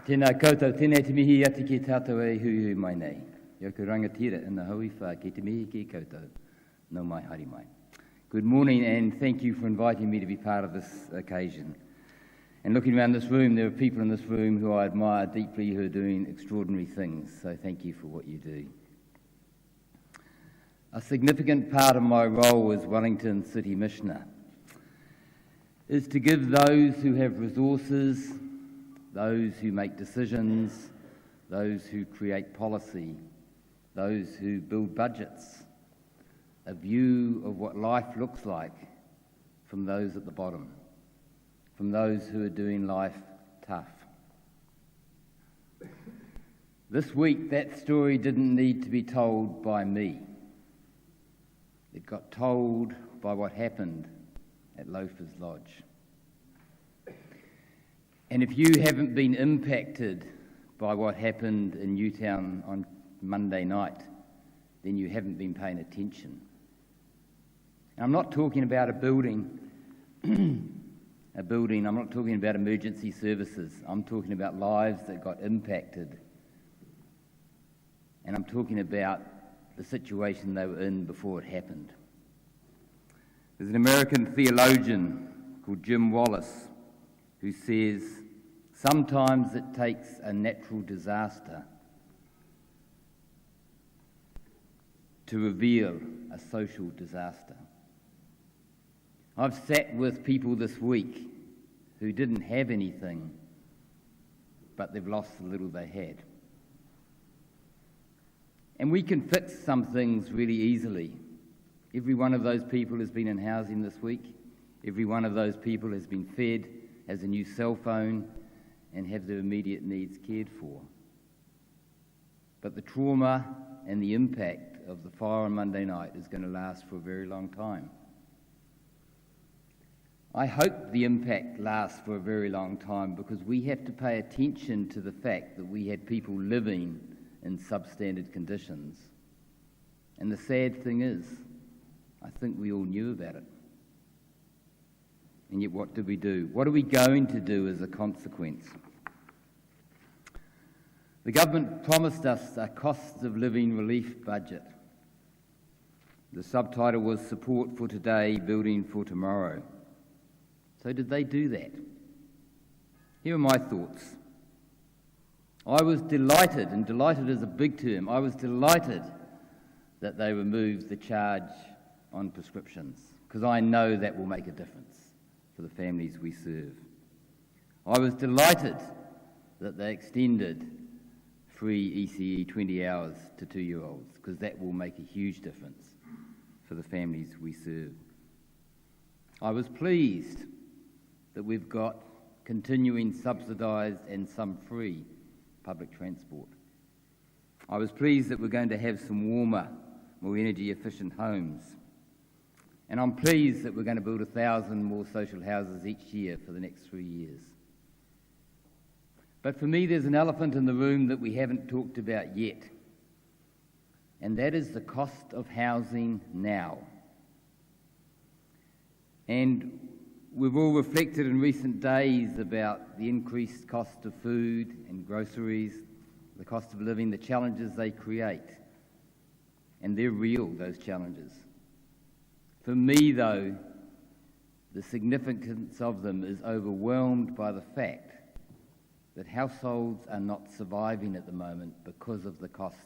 Tēnā koutou, tēnā te mihi ati ki tātou e hui mai nei. Yoku rangatira ina hui wha ki te mihi ki koutou. No mai hari mai. Good morning and thank you for inviting me to be part of this occasion. And looking around this room, there are people in this room who I admire deeply who are doing extraordinary things. So thank you for what you do. A significant part of my role as Wellington City Missioner is to give those who have resources, those who make decisions, those who create policy, those who build budgets, a view of what life looks like from those at the bottom, from those who are doing life tough. This week, that story didn't need to be told by me. It got told by what happened at Loafers Lodge. And if you haven't been impacted by what happened in Newtown on Monday night, then you haven't been paying attention. And I'm not talking about a building, I'm not talking about emergency services. I'm talking about lives that got impacted. And I'm talking about the situation they were in before it happened. There's an American theologian called Jim Wallace who says, sometimes it takes a natural disaster to reveal a social disaster. I've sat with people this week who didn't have anything, but they've lost the little they had. And we can fix some things really easily. Every one of those people has been in housing this week. Every one of those people has been fed, has a new cell phone, and have their immediate needs cared for. But the trauma and the impact of the fire on Monday night is going to last for a very long time. I hope the impact lasts for a very long time because we have to pay attention to the fact that we had people living in substandard conditions. And the sad thing is, I think we all knew about it. And yet what did we do? What are we going to do as a consequence? The government promised us a cost of living relief budget. The subtitle was Support for Today, Building for Tomorrow. So did they do that? Here are my thoughts. I was delighted, and delighted is a big term, I was delighted that they removed the charge on prescriptions, because I know that will make a difference for the families we serve. I was delighted that they extended free ECE 20 hours to 2-year-olds, because that will make a huge difference for the families we serve. I was pleased that we've got continuing subsidised and some free public transport. I was pleased that we're going to have some warmer, more energy-efficient homes. And I'm pleased that we're going to build 1,000 more social houses each year for the next 3 years. But for me, there's an elephant in the room that we haven't talked about yet, and that is the cost of housing now. And we've all reflected in recent days about the increased cost of food and groceries, the cost of living, the challenges they create. And they're real, those challenges. For me, though, the significance of them is overwhelmed by the fact that households are not surviving at the moment because of the cost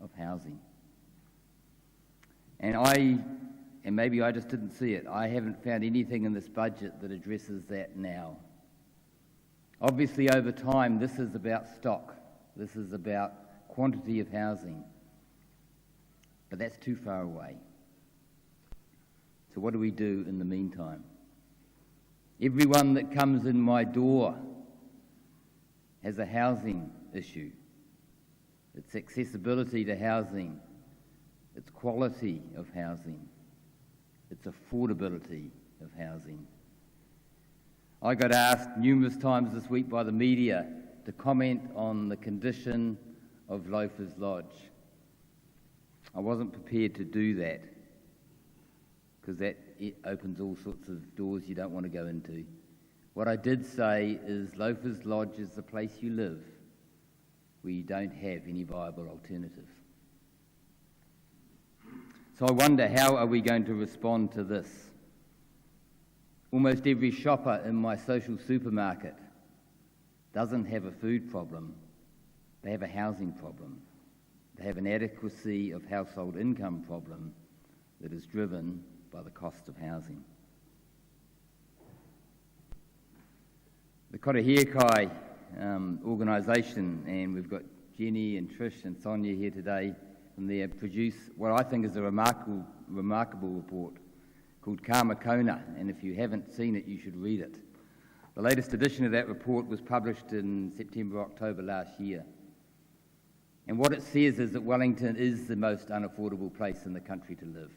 of housing. And maybe I just didn't see it, I haven't found anything in this budget that addresses that now. Obviously, over time, this is about stock. This is about quantity of housing. But that's too far away. So what do we do in the meantime? Everyone that comes in my door has a housing issue. It's accessibility to housing. It's quality of housing. It's affordability of housing. I got asked numerous times this week by the media to comment on the condition of Loafers Lodge. I wasn't prepared to do that because it opens all sorts of doors you don't want to go into. What I did say is Loafers Lodge is the place you live where you don't have any viable alternative. So I wonder, how are we going to respond to this? Almost every shopper in my social supermarket doesn't have a food problem, they have a housing problem. They have an adequacy of household income problem that is driven by the cost of housing. The Karahiakai organisation, and we've got Jenny and Trish and Sonia here today, and they produce what I think is a remarkable report called Kamakona, and if you haven't seen it, you should read it. The latest edition of that report was published in September, October last year. And what it says is that Wellington is the most unaffordable place in the country to live.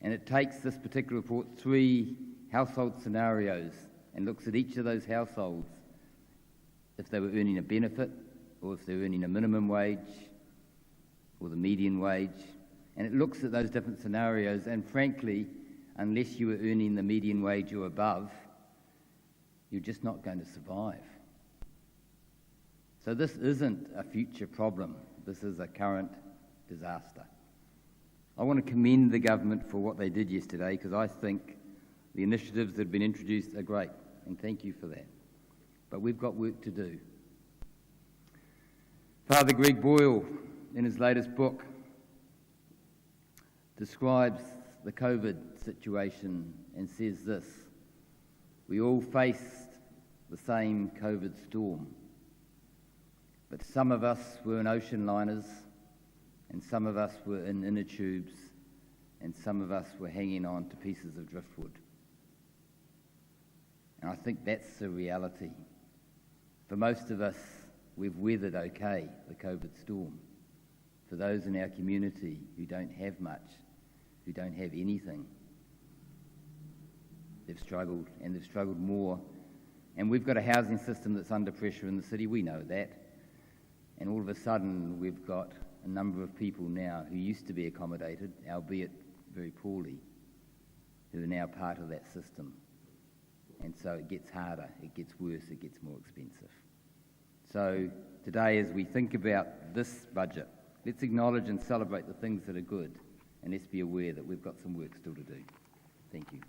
And it takes this particular report 3 household scenarios and looks at each of those households, if they were earning a benefit, or if they were earning a minimum wage, or the median wage. And it looks at those different scenarios, and frankly, unless you were earning the median wage or above, you're just not going to survive. So this isn't a future problem, this is a current disaster. I want to commend the government for what they did yesterday, because I think the initiatives that have been introduced are great, and thank you for that. But we've got work to do. Father Greg Boyle, in his latest book, describes the COVID situation and says this: we all faced the same COVID storm, but some of us were in ocean liners, and some of us were in inner tubes, and some of us were hanging on to pieces of driftwood. And I think that's the reality. For most of us, we've weathered okay the COVID storm. For those in our community who don't have much, who don't have anything, they've struggled, and they've struggled more. And we've got a housing system that's under pressure in the city, we know that. And all of a sudden, we've got a number of people now who used to be accommodated, albeit very poorly, who are now part of that system. And so it gets harder, it gets worse, it gets more expensive. So today, as we think about this budget, let's acknowledge and celebrate the things that are good, and let's be aware that we've got some work still to do. Thank you.